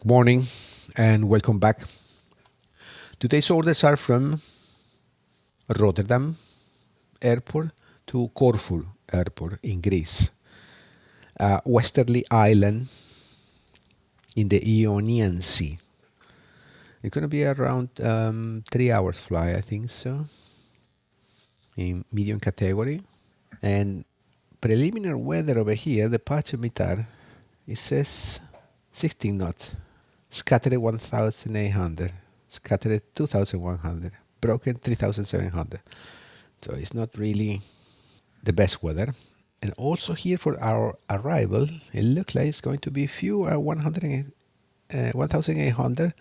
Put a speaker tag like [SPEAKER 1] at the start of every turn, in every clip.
[SPEAKER 1] Good morning and welcome back. Today's orders are from Rotterdam Airport to Corfu Airport in Greece, a westerly island in the Ionian Sea. It's going to be around 3 hours fly, I think so, in medium category. And preliminary weather over here, the patchometer, it says 16 knots, scattered 1,800, scattered 2,100, broken 3,700. So it's not really the best weather. And also here for our arrival, it looks like it's going to be few 1,800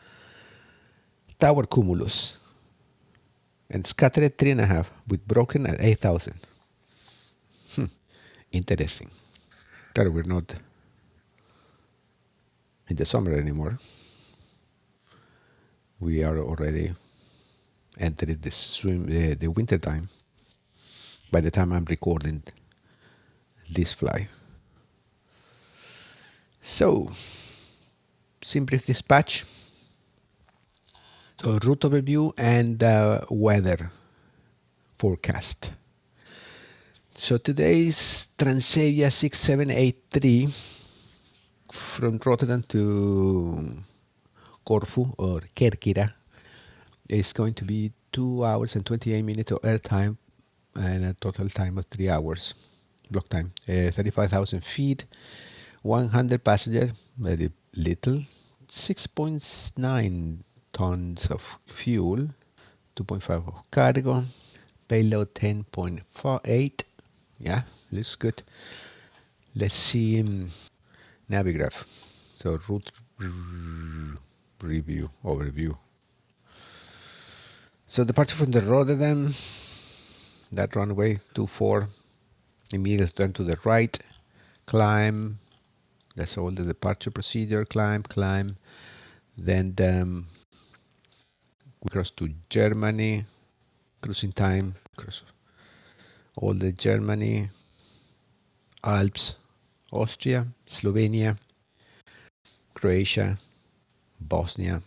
[SPEAKER 1] tower cumulus and scattered 3.5 with broken at 8,000. Interesting. That we're not in the summer anymore. We are already entering the winter time by the time I'm recording this fly. So, sim brief dispatch. So, route overview and weather forecast. So today's Transavia 6783 from Rotterdam to Corfu or Kerkira is going to be 2 hours and 28 minutes of air time and a total time of 3 hours. Block time, 35,000 feet, 100 passengers, very little, 6.9 tons of fuel, 2.5 of cargo, payload 10.48. Yeah, looks good. Let's see Navigraph. So route review, overview. So departure from the Rotterdam, that runway 24, immediately turn to the right, climb, that's all the departure procedure, climb. Then we cross to Germany, cruising time, cross all the Germany, Alps, Austria, Slovenia, Croatia, Bosnia,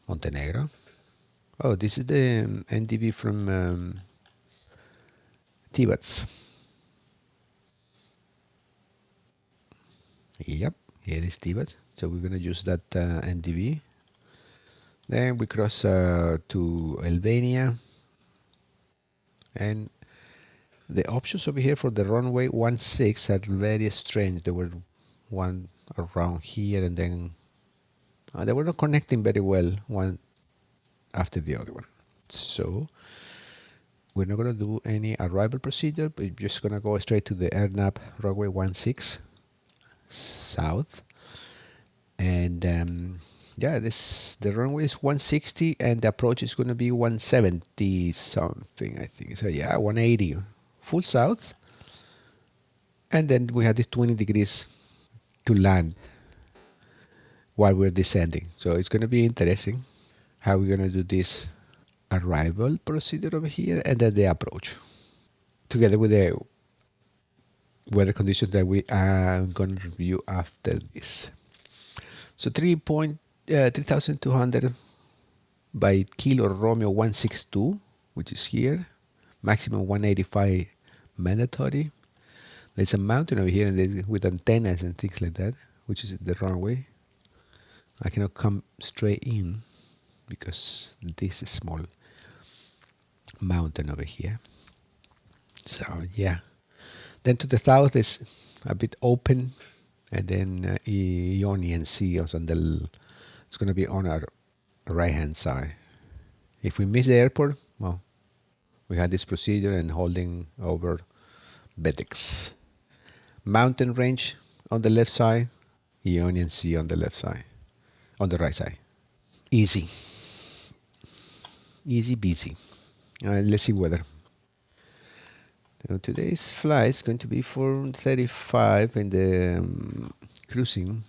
[SPEAKER 1] Montenegro. Oh, this is the NDV from Tibet. Yep, here is Tibet. So we're going to use that NDV. Then we cross to Albania. And the options over here for the runway 16 are very strange. There were one around here and then they were not connecting very well one after the other one. So we're not going to do any arrival procedure, but we're just going to go straight to the AirNav runway 16 south. And the runway is 160 and the approach is going to be 170 something, I think. So yeah, 180 full south. And then we have this 20 degrees to land while we're descending. So it's going to be interesting how we're going to do this arrival procedure over here and then the approach together with the weather conditions that we are going to review after this. So 3,200 by Kilo Romeo 162, which is here, maximum 185 mandatory. There's a mountain over here and with antennas and things like that, which is the runway. I cannot come straight in because this is small mountain over here. So yeah. Then to the south is a bit open, and then Ionian Sea is it's going to be on our right hand side. If we miss the airport, well, we had this procedure and holding over Bedex. Mountain range on the left side, Ionian Sea on the left side, on the right side. Easy peasy. Let's see weather. Now today's flight is going to be 4:35 in the cruising.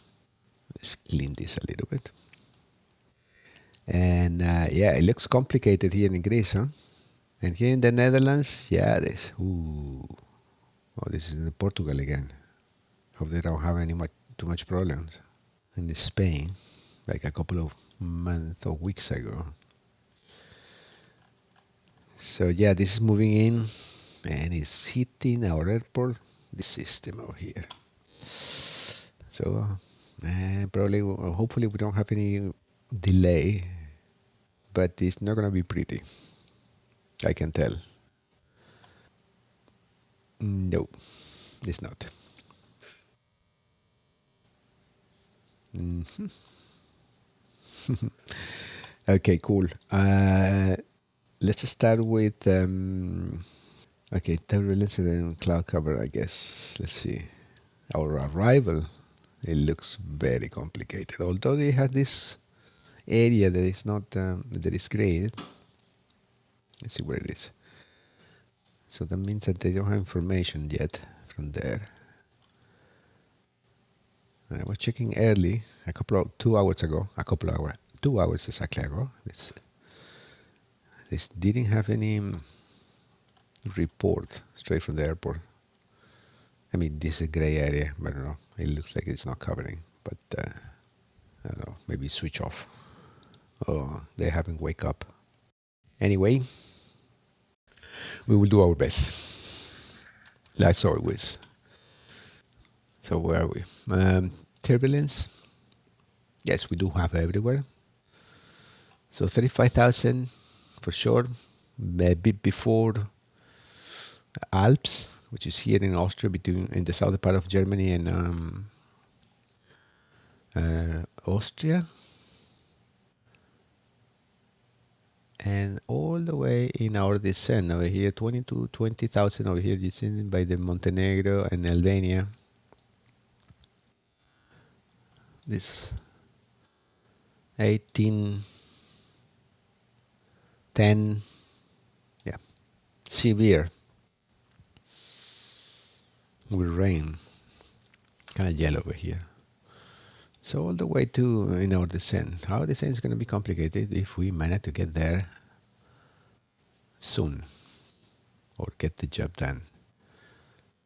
[SPEAKER 1] Let's clean this a little bit. And yeah, it looks complicated here in Greece, huh? And here in the Netherlands, yeah, this is in Portugal again. Hope they don't have too much problems in Spain, like a couple of months or weeks ago. So yeah, this is moving in and it's hitting our airport, this system over here. So probably, hopefully we don't have any delay, but it's not gonna be pretty. I can tell. No, it's not. Mhm. Okay, cool. Let's start with okay, turbulence and cloud cover. I guess. Let's see. Our arrival. It looks very complicated. Although they have this area that is not that is great. Let's see where it is. So that means that they don't have information yet from there. I was checking early, a couple of 2 hours ago, 2 hours exactly ago. This didn't have any report straight from the airport. I mean, this is a gray area, but I don't know. It looks like it's not covering, but I don't know. Maybe switch off. Oh, they haven't wake up. Anyway, we will do our best, as always. So where are we? Turbulence. Yes, we do have everywhere. So 35,000 for sure. A bit before Alps, which is here in Austria, in the southern part of Germany and Austria, and all the way in our descent over here, 20,000 over here, descending by the Montenegro and Albania. This 18, 10, yeah, severe with rain, kind of yellow over here. So all the way to in our descent. Our descent is going to be complicated if we manage to get there soon or get the job done.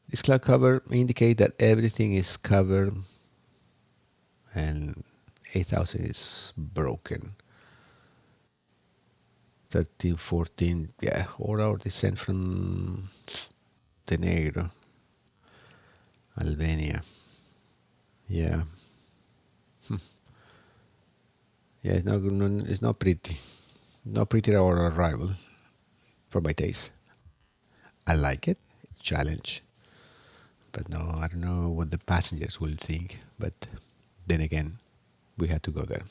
[SPEAKER 1] This cloud cover indicate that everything is covered and 8,000 is broken. 13, 14, yeah, or our descent from Montenegro, Albania. Yeah. Yeah, it's not pretty. Not pretty our arrival for my taste. I like it. It's a challenge. But no, I don't know what the passengers will think. But then again, we had to go there.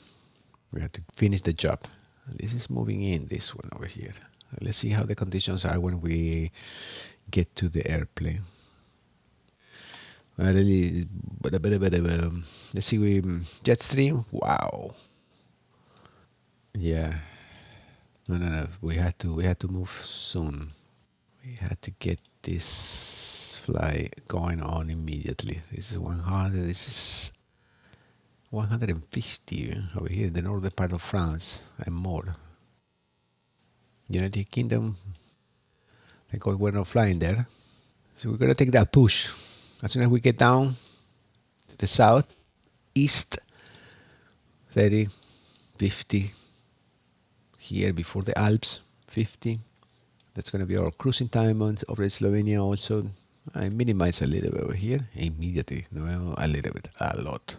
[SPEAKER 1] We had to finish the job. This is moving in, this one over here. Let's see how the conditions are when we get to the airplane. Really, let's see, jet stream. Wow. Yeah. No. We had to move soon. We had to get this fly going on immediately. This is 100. This is 150 over here in the northern part of France and more. United Kingdom. Because we're not flying there. So we're gonna take that push. As soon as we get down to the south, east, 30, 50. Here before the Alps, 50. That's gonna be our cruising time over Slovenia also. I minimize a little bit over here immediately. No, a little bit, a lot.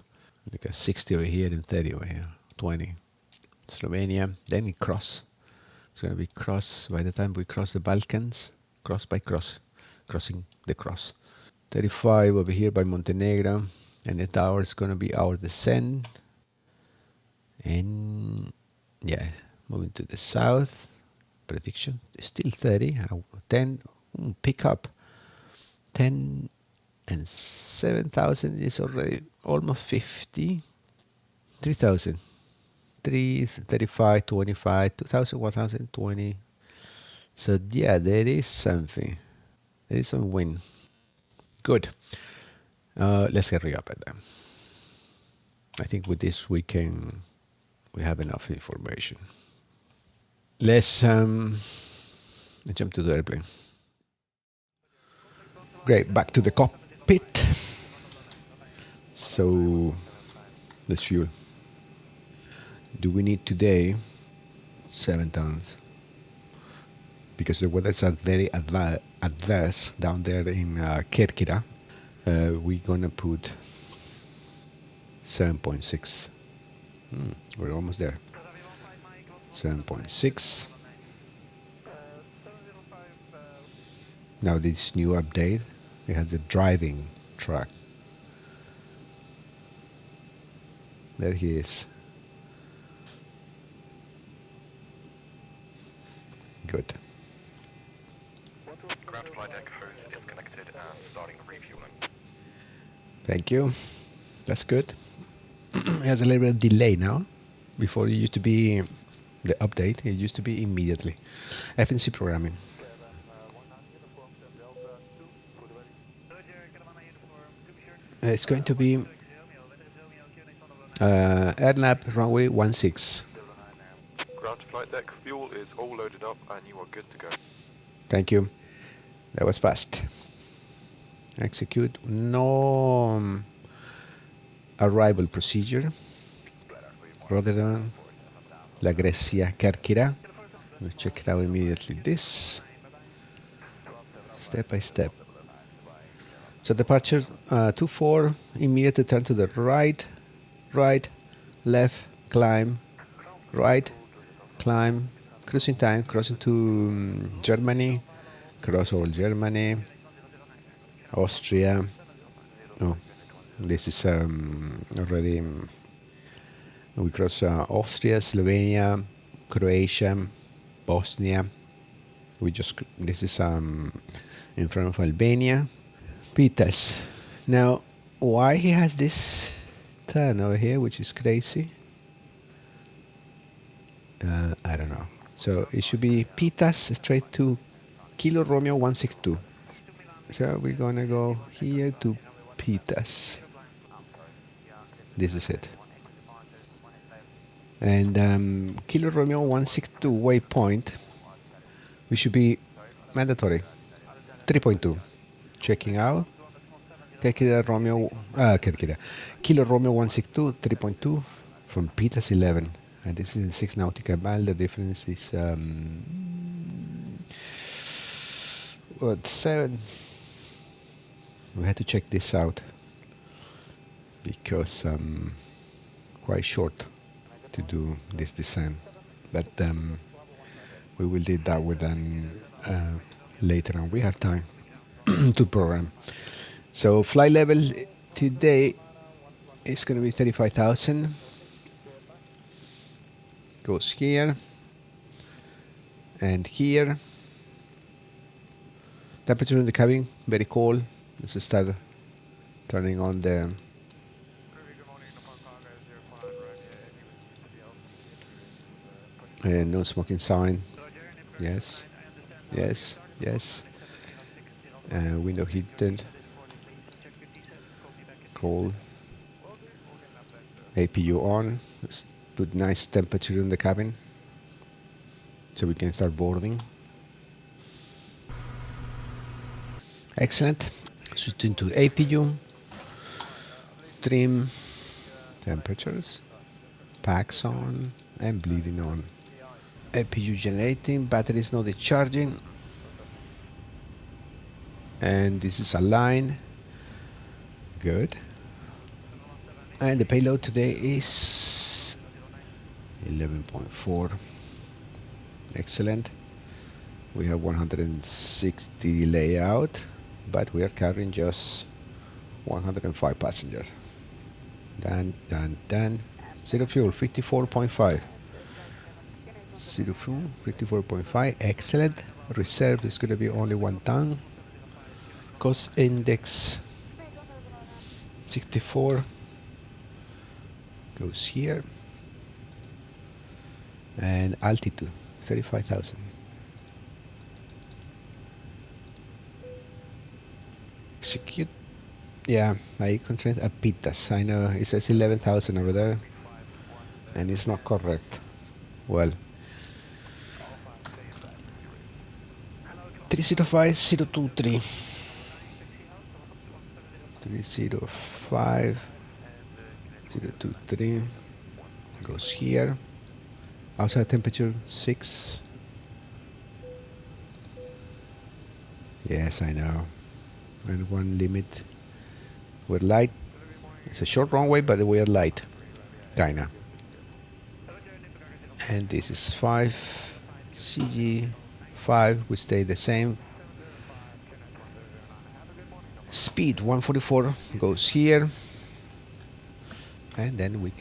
[SPEAKER 1] Like a 60 over here and 30 over here, 20. Slovenia, then we cross. It's gonna be cross by the time we cross the Balkans. Cross by cross, crossing the cross. 35 over here by Montenegro, and the tower is gonna be our descent. And yeah, moving to the south. Prediction is still 30. 10 pick up. 10 and 7,000 is already almost 50. 3,000. 3, 35, 25, 2,000, 1,000, 20. So yeah, there is something. There is some win. Good. Let's hurry up at them. I think with this we have enough information. Let's jump to the airplane. Great, back to the cockpit. So let's fuel. Do we need today 7 tons? Because the weather's are very adverse down there in Kerkira. We're gonna put 7.6. We're almost there. 7.6. Now this new update, it has the driving track. There he is. Good.
[SPEAKER 2] Ground flight deck hose is connected and starting refueling.
[SPEAKER 1] Thank you. That's good. It has a little bit of delay now. Before it used to be the update, it used to be immediately. FNC programming. It's going to be AirNav runway 16.
[SPEAKER 2] Ground to flight deck fuel is all loaded up and you are good to go.
[SPEAKER 1] Thank you. That was fast. Execute. No arrival procedure. Rotterdam, La Grecia, Kerkira. We'll check it out immediately. This step by step. So departure 24, immediate turn to the right, right, left, climb, right, climb, cruising time, crossing to Germany, cross over Germany, Austria. Oh, this is already, we cross Austria, Slovenia, Croatia, Bosnia. This is in front of Albania. Pitas. Now, why he has this turn over here, which is crazy? I don't know. So it should be Pitas straight to Kilo Romeo 162. So we're gonna go here to Pitas. This is it. And Kilo Romeo 162 waypoint, we should be mandatory 3.2. Checking out Kerkira Romeo Kerkira Kilo Romeo 162 3.2 from Pitas 11, and this is in 6 nautical mile. The difference is 7. We had to check this out because quite short to do this design, but we will do that with them later on. We have time to program. So flight level today is going to be 35,000. Goes here and here. Temperature in the cabin very cold. Let's start turning on the no smoking sign. Yes, yes, yes. Window heated. Cold. APU on. Let's put nice temperature in the cabin so we can start boarding. Excellent. Switch into APU. Trim. Temperatures. Packs on and bleeding on. APU generating. Batteries not discharging. And this is aligned. Good. And the payload today is 11.4. Excellent. We have 160 layout, but we are carrying just 105 passengers. Done. Zero fuel, 54.5. Zero fuel, 54.5. Excellent. Reserve is going to be only 1 ton. Cost index 64 goes here, and altitude 35,000. Execute. Yeah, I constraint a Pitas. I know it says 11,000 over there, and it's not correct. Well, 305023. 305. 023 goes here. Outside temperature 6. Yes, I know. And one limit. We're light. It's a short runway, but we are light. Kinda. And this is 5. CG 5. We stay the same. Speed 144 goes here. And then we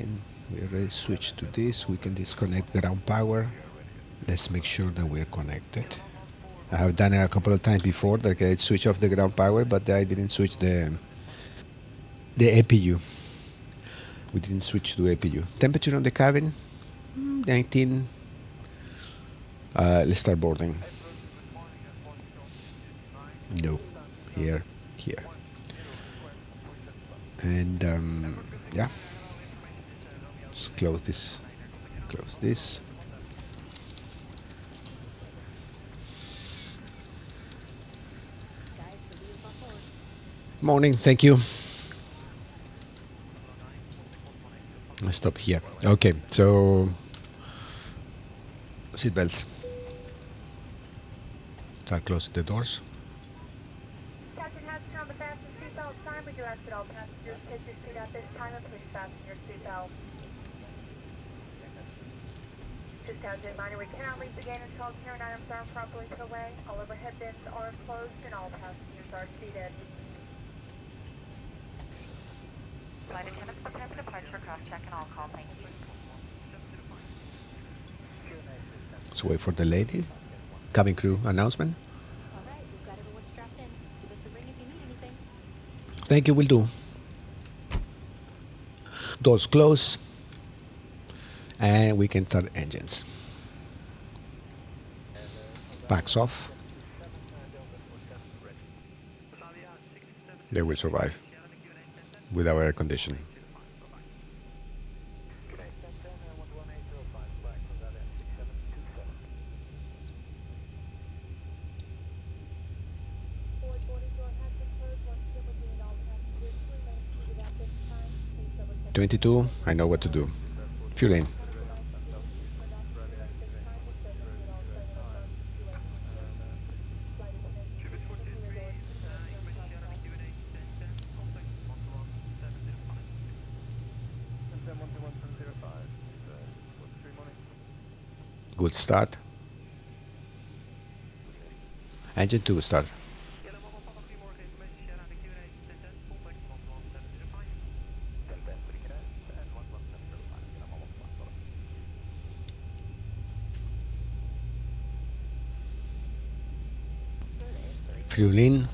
[SPEAKER 1] already switch to this. We can disconnect ground power. Let's make sure that we're connected. I have done it a couple of times before that I switch off the ground power, but I didn't switch the APU. We didn't switch to APU. Temperature on the cabin 19. Let's start boarding. No, here. And yeah, let's close this. Morning, thank you. Let's stop here. Okay, so seatbelts. Start closing the doors.
[SPEAKER 3] Captain has turned on the fasten seatbelt sign. We do ask that all passengers take your seat at this time and please fasten your seatbelt. Just as a reminder, we cannot leave the gate until carrying items are properly put away. All overhead bins are closed and all passengers are seated. Flight attendants prepare for departure, cross-check and all call, thank you.
[SPEAKER 1] Let's wait for the lady. Cabin crew announcement.
[SPEAKER 4] All right, we've got everyone strapped in. Give us a ring if you need anything.
[SPEAKER 1] Thank you, will do. Doors close. And we can start engines. Packs off. They will survive with our air conditioning. "22, I know what to do. Fuel in. Good start. Engine 2 start. Fuel in.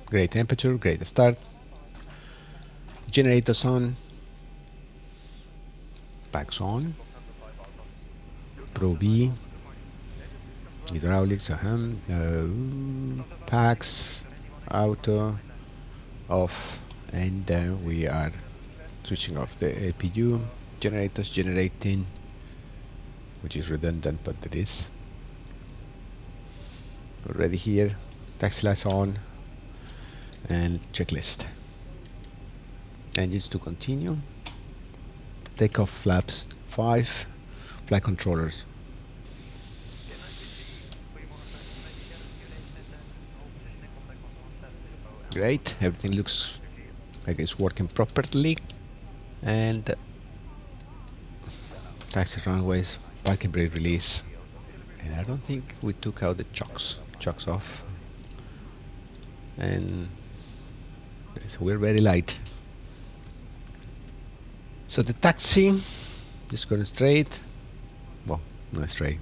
[SPEAKER 1] Great temperature, great start. Generators on. Packs on. Pro B. Hydraulics, packs, auto, off, and then we are switching off the APU. Generators generating, which is redundant, but it is. Already here. Taxi lights on. And checklist. Engines to continue. Takeoff flaps 5. Flight controllers. Great, everything looks like it's working properly. And taxi runways, parking brake release. And I don't think we took out the chocks off. And so we're very light. So the taxi, just going straight. Well, not straight.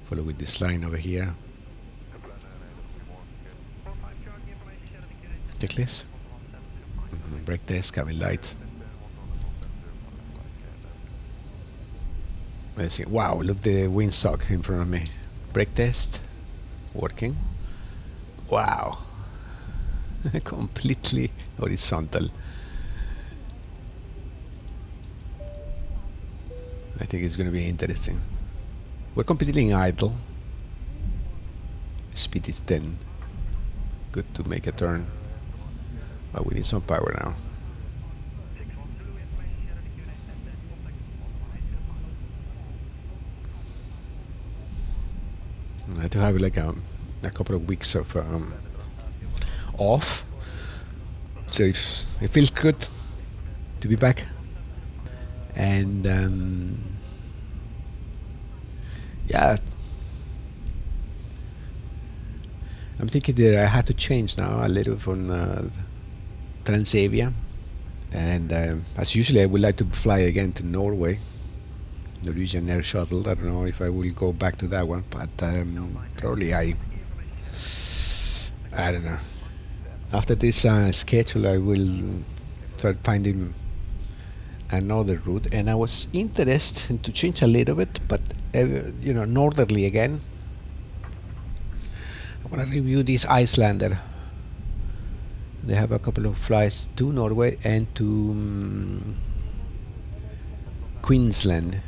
[SPEAKER 1] Follow with this line over here. Checklist. Brake test, cabin light. Let's see. Wow, look the windsock in front of me. Brake test. Working. Wow. completely horizontal. I think it's going to be interesting. We're completely idle. Speed is 10. Good to make a turn. But we need some power now. I have to have like a couple of weeks of off. So it feels good to be back. And yeah, I'm thinking that I have to change now a little from Transavia, and as usually I would like to fly again to Norway, Norwegian Air Shuttle. I don't know if I will go back to that one, but probably I don't know. After this schedule, I will start finding another route, and I was interested to change a little bit, but you know, northerly again. I want to review this Icelander. They have a couple of flights to Norway and to Queensland.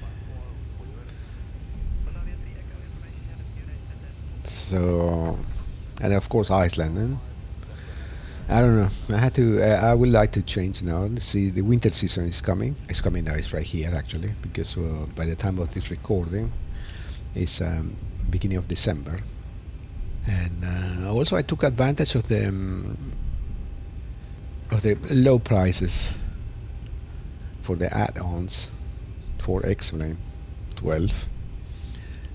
[SPEAKER 1] So, and of course Iceland. I don't know. I had to. I would like to change now. Let's see, the winter season is coming. It's coming now. It's right here actually, because by the time of this recording, it's beginning of December. And also I took advantage of the low prices for the add-ons for X-plane12,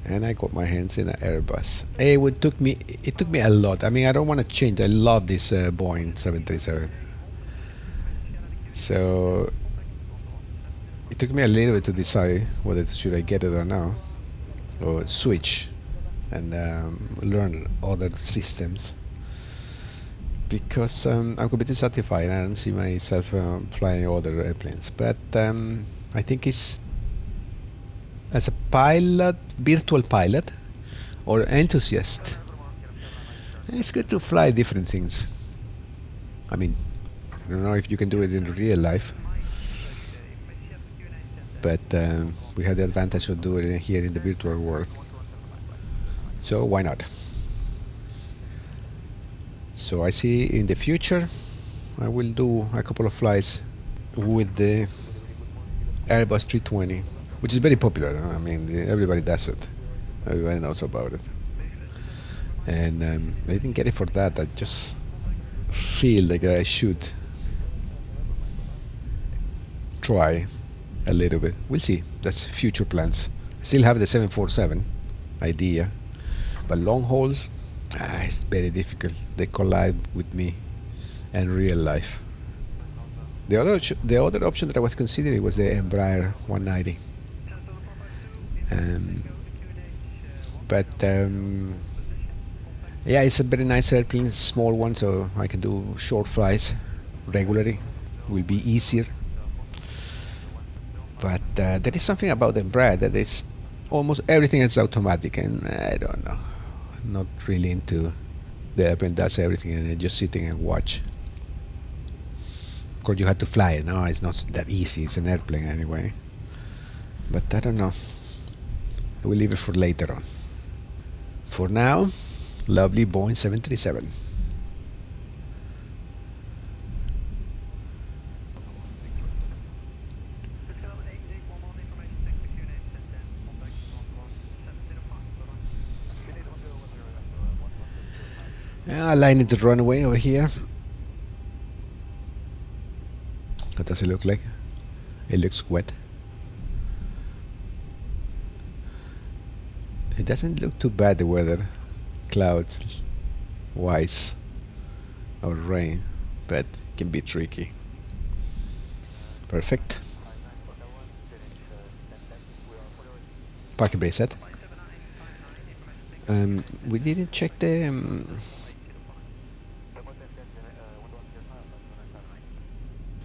[SPEAKER 1] and I got my hands in an Airbus. It took me a lot. I mean, I don't want to change. I love this Boeing 737. So it took me a little bit to decide whether should I get it or not, or switch and learn other systems, because I'm completely satisfied. I don't see myself flying other airplanes. But I think it's, as a pilot, virtual pilot, or enthusiast, it's good to fly different things. I mean, I don't know if you can do it in real life, but we have the advantage of doing it here in the virtual world. So why not? So I see in the future I will do a couple of flights with the Airbus 320, which is very popular. I mean, everybody does it. Everybody knows about it. And I didn't get it for that. I just feel like I should try a little bit. We'll see. That's future plans. Still have the 747 idea. But long hauls, it's very difficult. They collide with me and real life. The other option that I was considering was the Embraer 190. But yeah, it's a very nice airplane, small one, so I can do short flights regularly. Will be easier. But there is something about the Embraer that it's almost everything is automatic, and I don't know. Not really into the airplane does everything and just sitting and watch. Of course, you have to fly it. No, it's not that easy. It's an airplane anyway. But I don't know. I will leave it for later on. For now, lovely Boeing 737. I line the runway over here. What does it look like? It looks wet. It doesn't look too bad, the weather, clouds wise, or rain, but it can be tricky. Perfect. Parking brake set. We didn't check the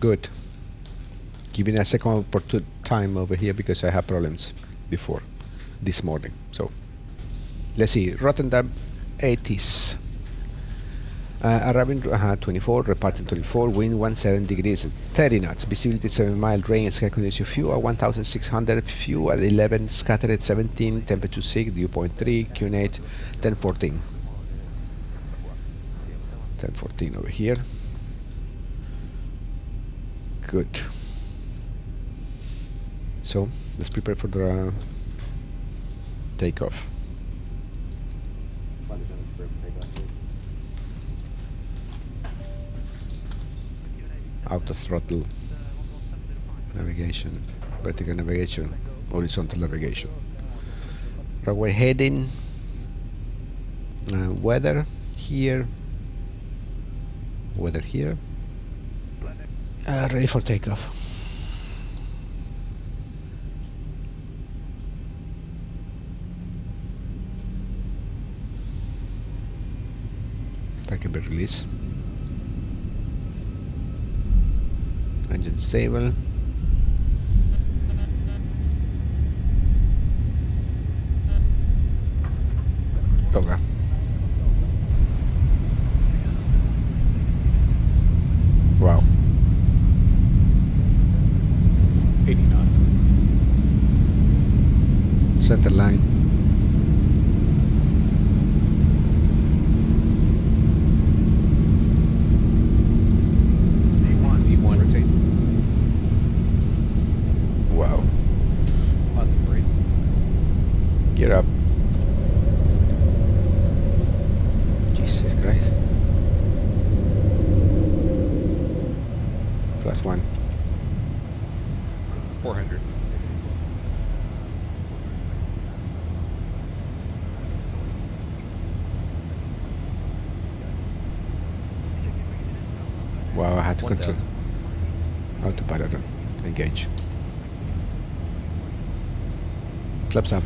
[SPEAKER 1] good. Giving a second time over here because I have problems before this morning. So let's see. Rotterdam 80s. Arriving 24, departing 24, wind 17 degrees, 30 knots, visibility 7 mile, rain, sky condition, fuel at 1600, fuel at 11, scattered at 17, temperature 6, dew point 3, QNH 1014. 1014 over here. Good. So, let's prepare for the takeoff. Auto throttle, navigation, vertical navigation, horizontal navigation. Runway heading, weather here, ready for takeoff. Parking brake release. Engine stable. Okay. Wow. 80 knots. Center line. E1 rotate. Wow. Awesome, great. Gear up. Jesus Christ. +1. 400. Wow, I had to control. Autopilot. Engage. Flaps up.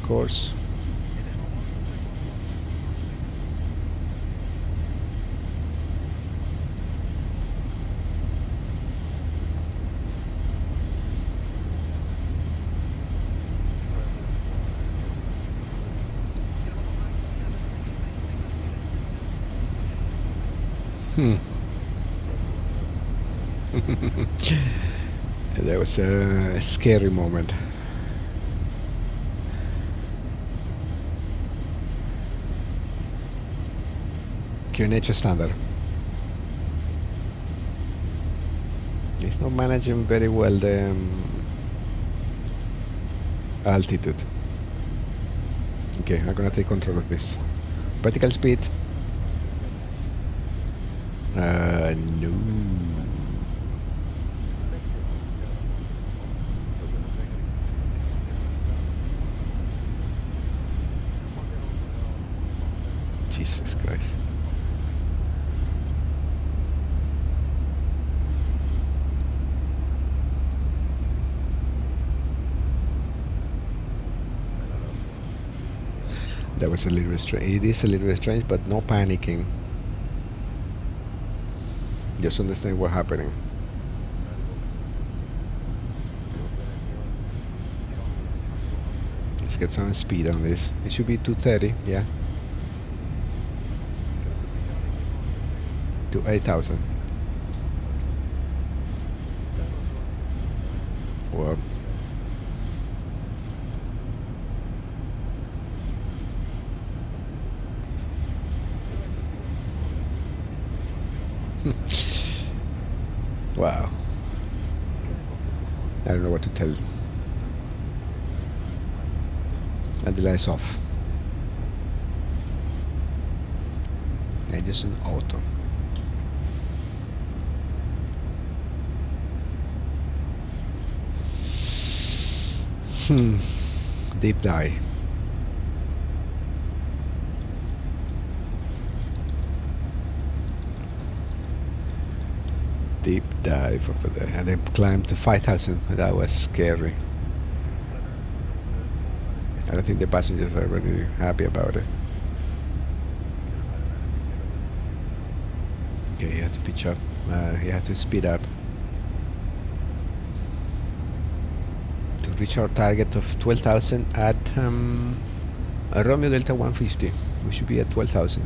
[SPEAKER 1] Course. That was a scary moment. QNH standard. It's not managing very well the altitude. Okay, I'm gonna take control of this. Vertical speed. No. Jesus Christ. That was a little bit strange. It is a little bit strange, but no panicking. Just understand what's happening. Let's get some speed on this. It should be 230, yeah. To 8,000. Wow. Wow. I don't know what to tell. And the light's off. And just an auto. Deep dive. Deep dive over there, and then climbed to 5,000. That was scary. I don't think the passengers are really happy about it. Okay, you have to pitch up. You have to speed up. reach our target of 12,000 at Romeo Delta 150. We should be at 12,000,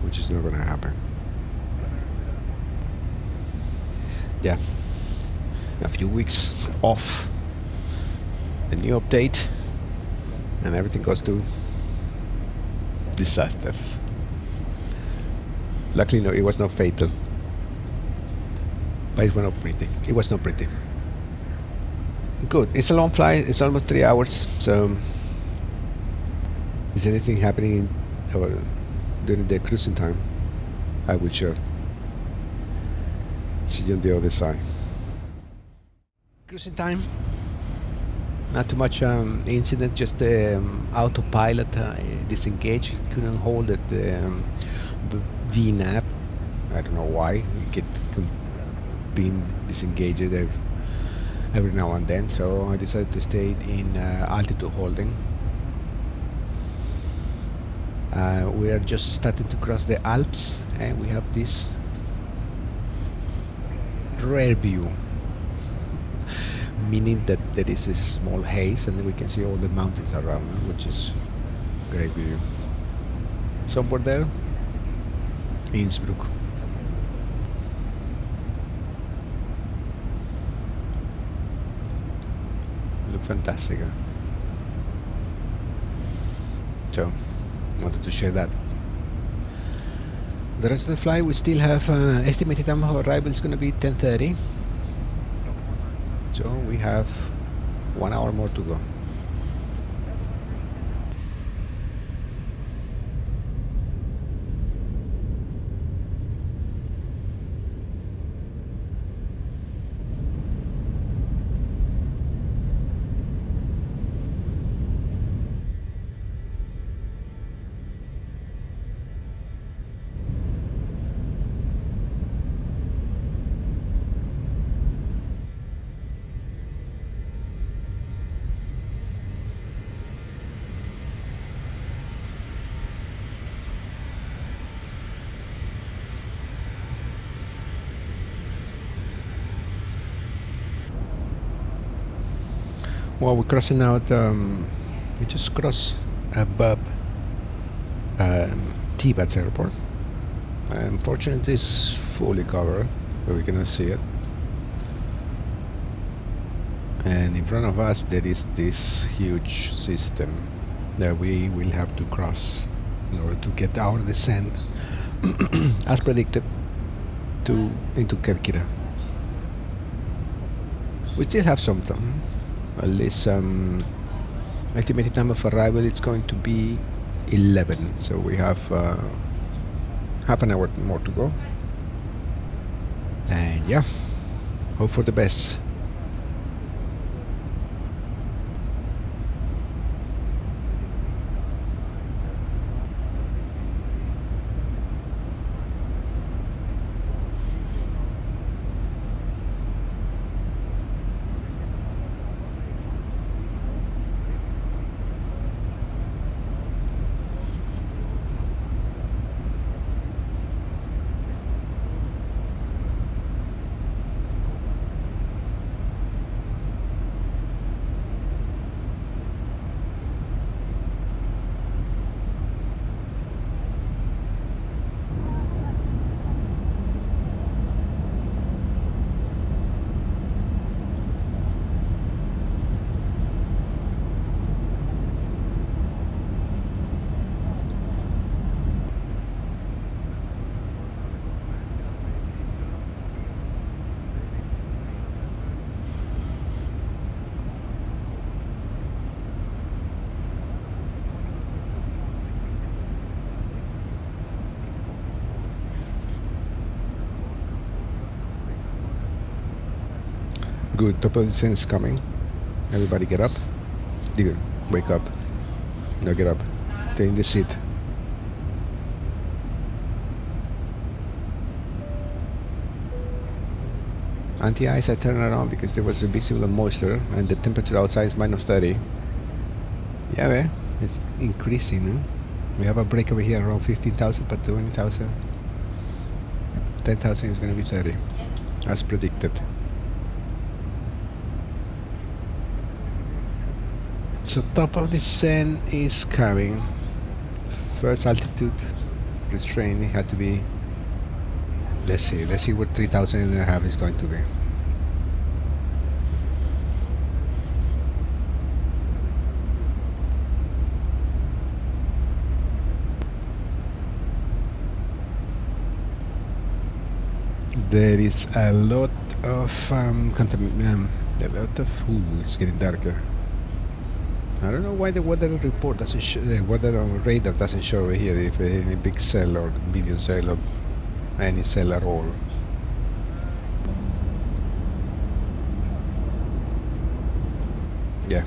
[SPEAKER 1] which is not gonna happen. Yeah, a few weeks off, the new update, and everything goes to disasters. Luckily, no, it was not fatal, but it was not pretty. It was not pretty. Good. It's a long flight. It's almost 3 hours. So, is anything happening during the cruising time? I will share. See you on the other side. Cruising time. Not too much incident. Just the autopilot disengaged. Couldn't hold it. VNAV. I don't know why. It kept being disengaged every now and then. So I decided to stay in altitude holding. We are just starting to cross the Alps, and we have this rare view, meaning that there is a small haze and we can see all the mountains around, which is great view. Somewhere there, Innsbruck. Look fantastic. So, wanted to share that. The rest of the flight, we still have estimated time of arrival is going to be 10:30. So we have 1 hour more to go. Well, we're crossing out, we just crossed above Tibet's airport. Unfortunately, it's fully covered, but we cannot see it. And in front of us, there is this huge system that we will have to cross in order to get our descent, as predicted, into Kerkira. We still have some time. At least estimated time of arrival is going to be 11, so we have half an hour more to go. And yeah, hope for the best. Good, top of the descent is coming. Everybody get up. Digger, wake up. Now get up. Stay in the seat. Anti-ice, I turned around because there was a visible moisture and the temperature outside is minus 30. Yeah, man, it's increasing. No? We have a break over here around 15,000, but 20,000, 10,000 is going to be 30, as predicted. So top of descent is coming. First altitude restraint, it had to be, let's see what 3,500 is going to be. There is a lot of it's getting darker. I don't know why the weather report doesn't show, the weather radar doesn't show over here if any big cell or medium cell or any cell at all. Yeah.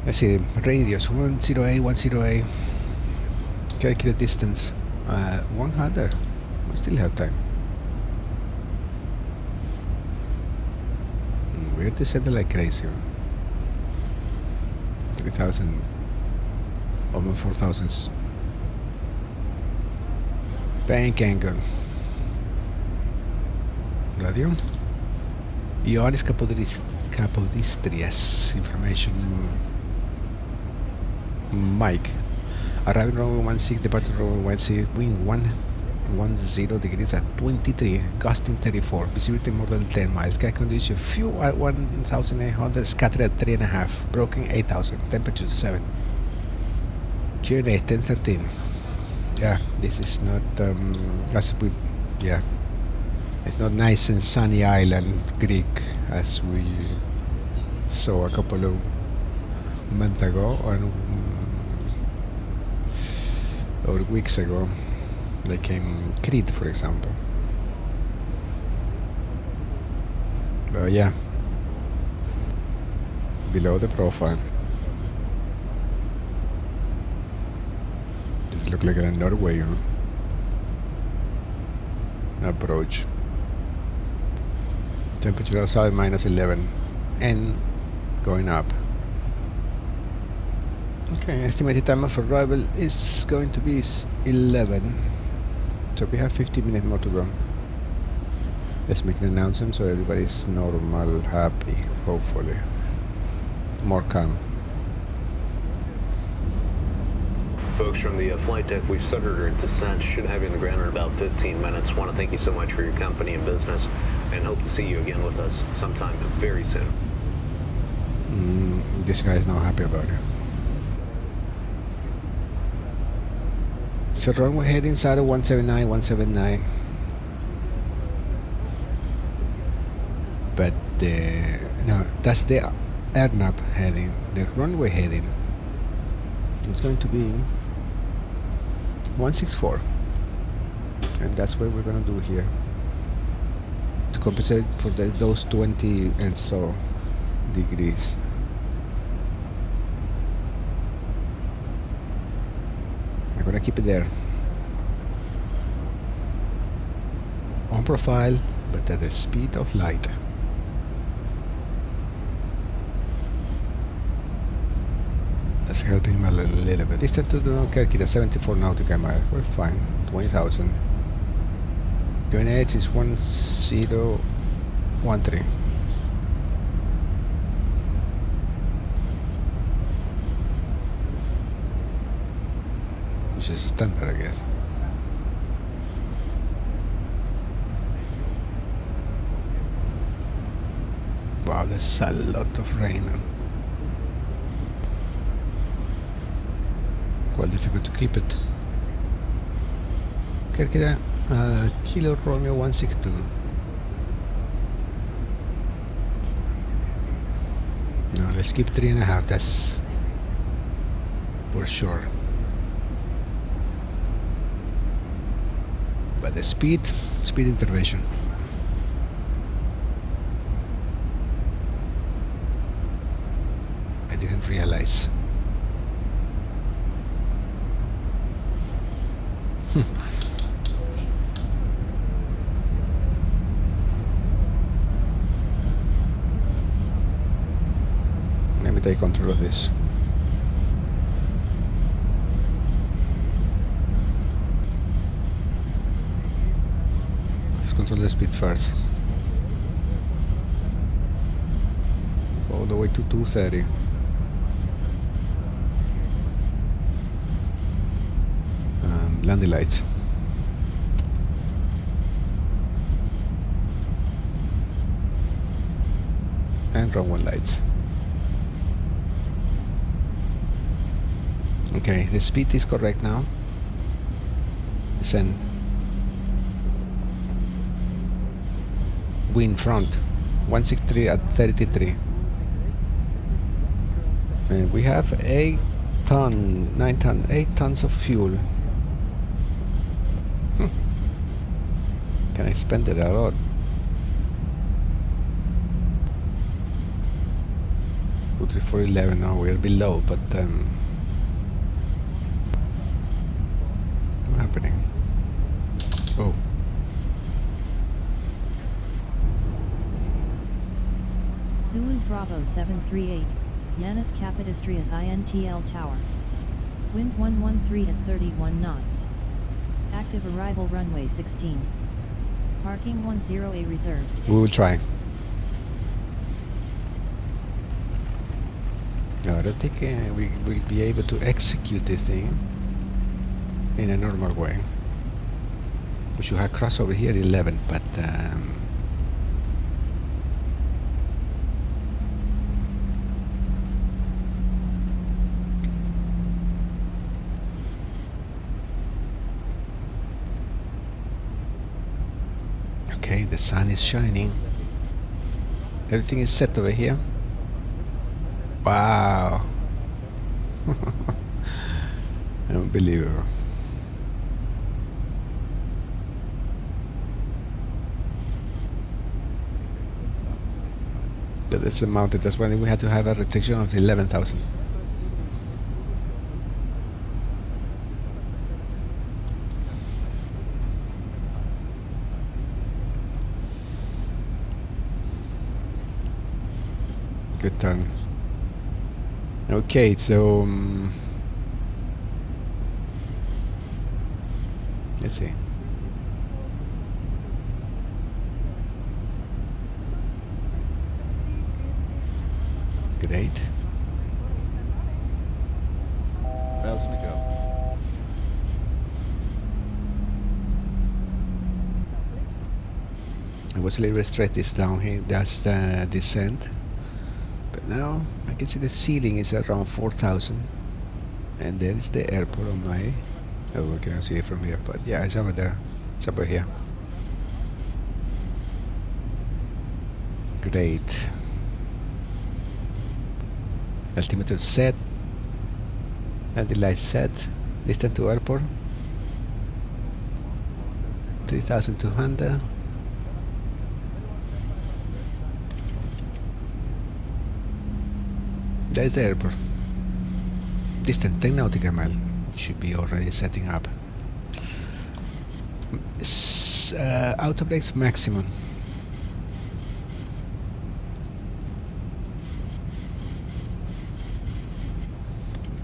[SPEAKER 1] Let's see, radius 108, 108. Calculate distance 100. We still have time. We're descending like crazy. 3,000, almost 4,000. Bank angle. Radio. Ionis Capodistrias. Information. Mike. Arriving runway 16, departing runway 16, wind 110 degrees at 23, gusting 34, visibility more than 10 miles, sky condition, fuel at 1,800, scattered at 3.5, broken 8,000, temperature 7. Q&A 1013. Yeah, this is not, it's not nice and sunny island Greek as we saw a couple of months ago or weeks ago, like in Crete, for example. But yeah, below the profile. This looks like another way, you know? Approach. Temperature outside -11 and going up. Okay, estimated time of arrival is going to be 11. So we have 15 minutes more to go. Let's make an announcement so everybody's normal, happy, hopefully. More calm.
[SPEAKER 5] Folks from the flight deck, we've started our descent. Should have you on the ground in about 15 minutes. Want to thank you so much for your company and business, and hope to see you again with us sometime very soon.
[SPEAKER 1] This guy is not happy about it. So runway headings are 179, 179. But no, that's the airnav heading. The runway heading is going to be 164. And that's what we're going to do here. To compensate for those 20 and so degrees. I'm gonna keep it there. On profile, but at the speed of light. Let's help him a little bit. Distance to the Kerkira, 74 nautical miles. We're fine. 20,000. UNH is 1013. Which is standard, I guess. Wow, there's a lot of rain. Quite difficult to keep it. Kerkira, Kilo Romeo 162. No, let's keep 3.5. That's for sure. But the speed intervention. I didn't realize. Let me take control of this. Let's control the speed first. All the way to 230. Landing lights. And runway lights. Okay, the speed is correct now. Descend. Wind front 163 at 33. And we have 8 tons of fuel. Can I spend it a lot? 23411 now, we're below, but what's happening? Oh.
[SPEAKER 6] Zulu Bravo 738, Yanis Kapodistrias INTL Tower. Wind 113 at 31 knots. Active arrival runway 16. Parking 10A reserved.
[SPEAKER 1] We will try. No, I don't think we will be able to execute this thing in a normal way. We should have crossed over here 11, but okay, the sun is shining. Everything is set over here. Wow. Unbelievable. But that's the mountain. That's why we had to have a restriction of 11,000. Good turn. Okay, so let's see. Great.
[SPEAKER 7] 1,000 to go.
[SPEAKER 1] I was a little restricted down here. That's the descent. But now I can see the ceiling is around 4,000, and there is the airport on my. Oh, we cannot see it from here, but yeah, it's over there. It's over here. Great. Altimeter set. And the light set. Distance to airport. 3,200. There's the airport. Distance 10 nautical mile. Should be already setting up. Auto brakes maximum.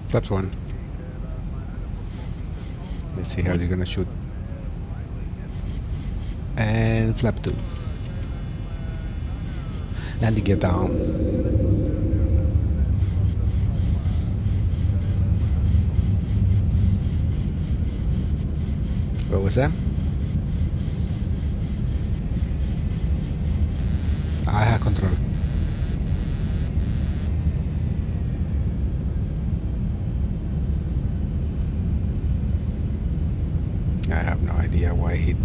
[SPEAKER 1] Flaps 1. Let's see how you're gonna shoot. And flap 2. Landing gear down. What was that? I have control. I have no idea why he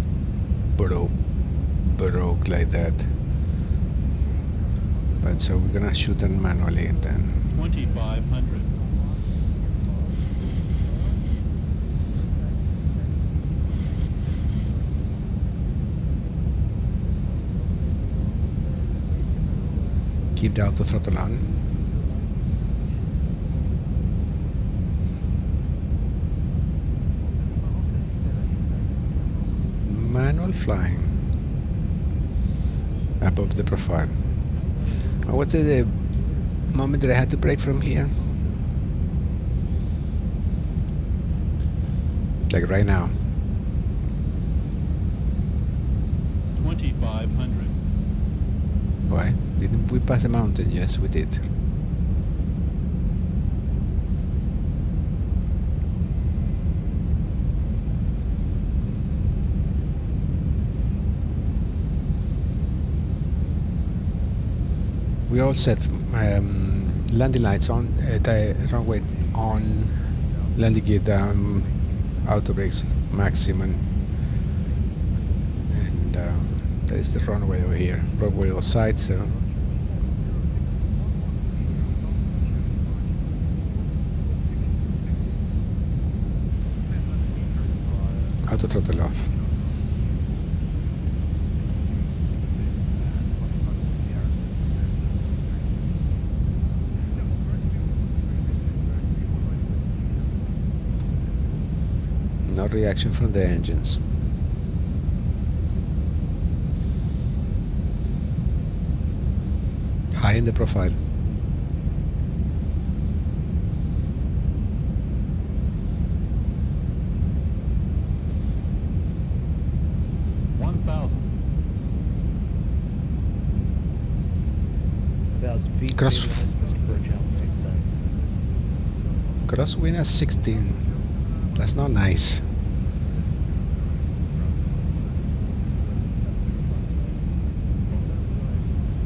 [SPEAKER 1] broke like that. But so we're gonna shoot them manually and then
[SPEAKER 7] 2,500.
[SPEAKER 1] keep the auto throttle on. Manual flying above the profile. What's the moment that I had to brake from here? Like right now.
[SPEAKER 7] 500.
[SPEAKER 1] Why? Didn't we pass the mountain? Yes, we did. We all set landing lights on, the runway on, landing gear down, auto brakes maximum, and that is the runway over here. Runway outside, so auto throttle off. No reaction from the engines. High in the profile. Cross crosswind at 16. That's not nice.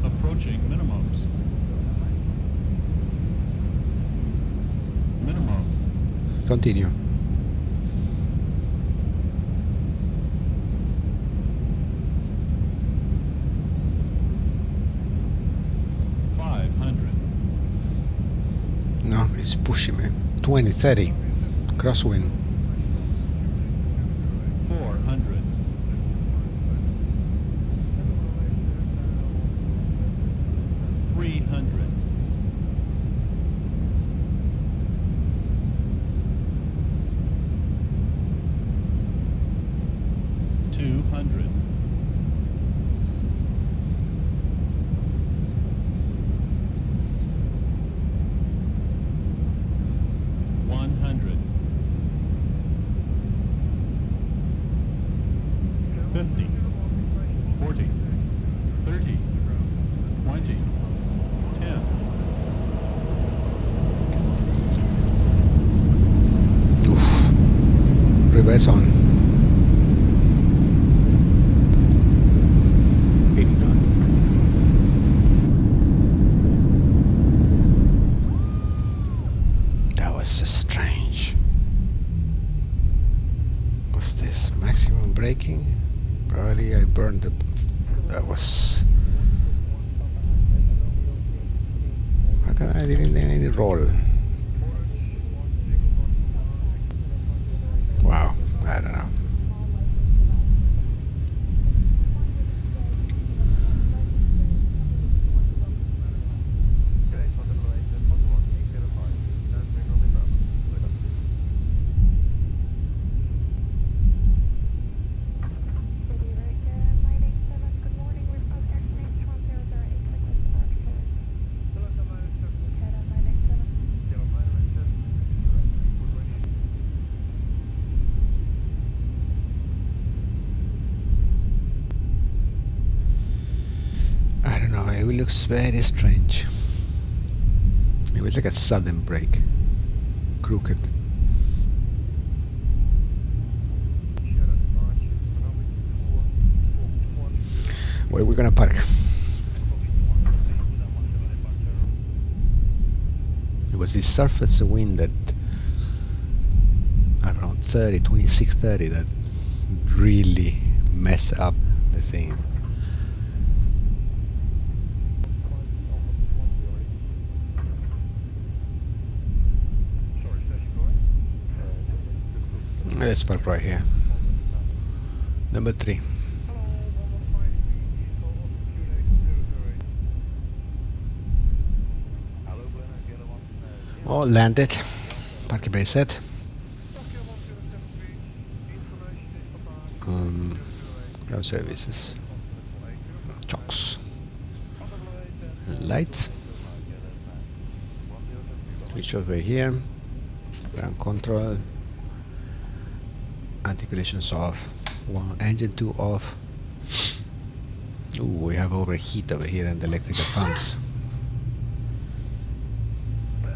[SPEAKER 7] Approaching minimums. Minimum.
[SPEAKER 1] Continue. No, it's pushing me. 20, 30. Crosswind.
[SPEAKER 7] 400. 300. 200. 100. 50, 40, 30, 20, 10.
[SPEAKER 1] Oof. Reverse on.
[SPEAKER 8] 80 knots.
[SPEAKER 1] That was so strange. What's this? Maximum braking? Probably I burned the... That was... How come I didn't get any roll? Wow, I don't know. It looks very strange. It was like a sudden break. Crooked. Where are we gonna park? It was this surface wind that around 30, 26, 30 that really messed up the thing. Let's park right here. Number 3. Oh, landed. Parking bay set. Ground services. Chocks. Lights. Switch over here. Ground control. Anti-collisions off. One engine 2 off. Ooh, we have overheat over here in the electrical pumps.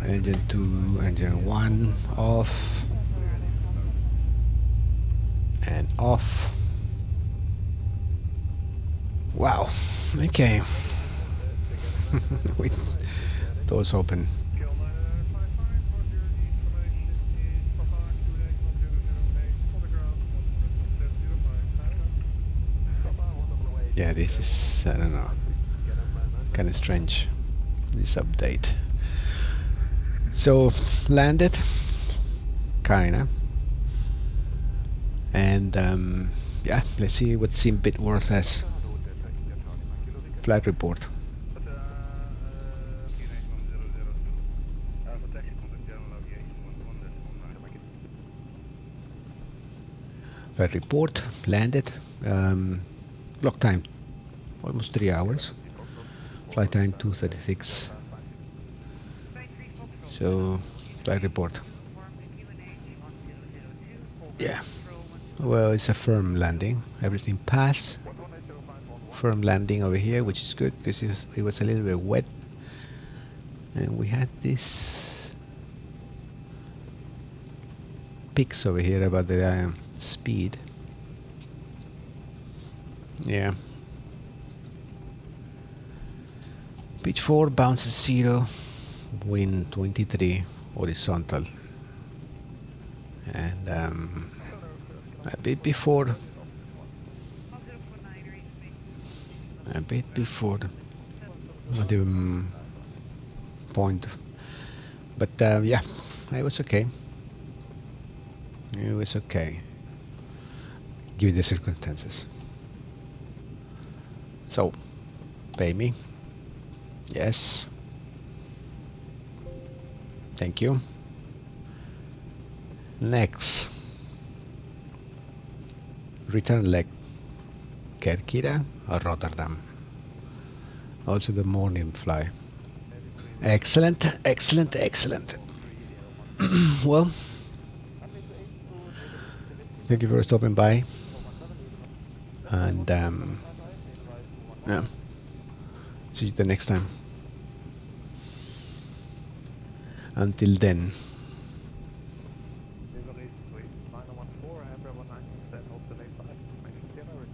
[SPEAKER 1] Engine 2, engine 1, off. And off. Wow, okay. Wait, doors open. Yeah, this is, I don't know, kind of strange, this update. So, landed, kinda. And, yeah, let's see what Simbitworld says. Flight report. Flight report, landed. Block time, almost 3 hours. Flight time 2:36. So, flight report. Yeah. Well, it's a firm landing. Everything passed. Firm landing over here, which is good. It was a little bit wet, and we had this peaks over here about the speed. Yeah. Pitch 4, bounces 0, wind 23, horizontal. And a bit before the point. But yeah, it was okay. It was okay, given the circumstances. So, pay me. Yes. Thank you. Next. Return leg. Kerkira or Rotterdam. Also the morning fly. Excellent, excellent, excellent. Well, thank you for stopping by. And yeah, see you the next time. Until then.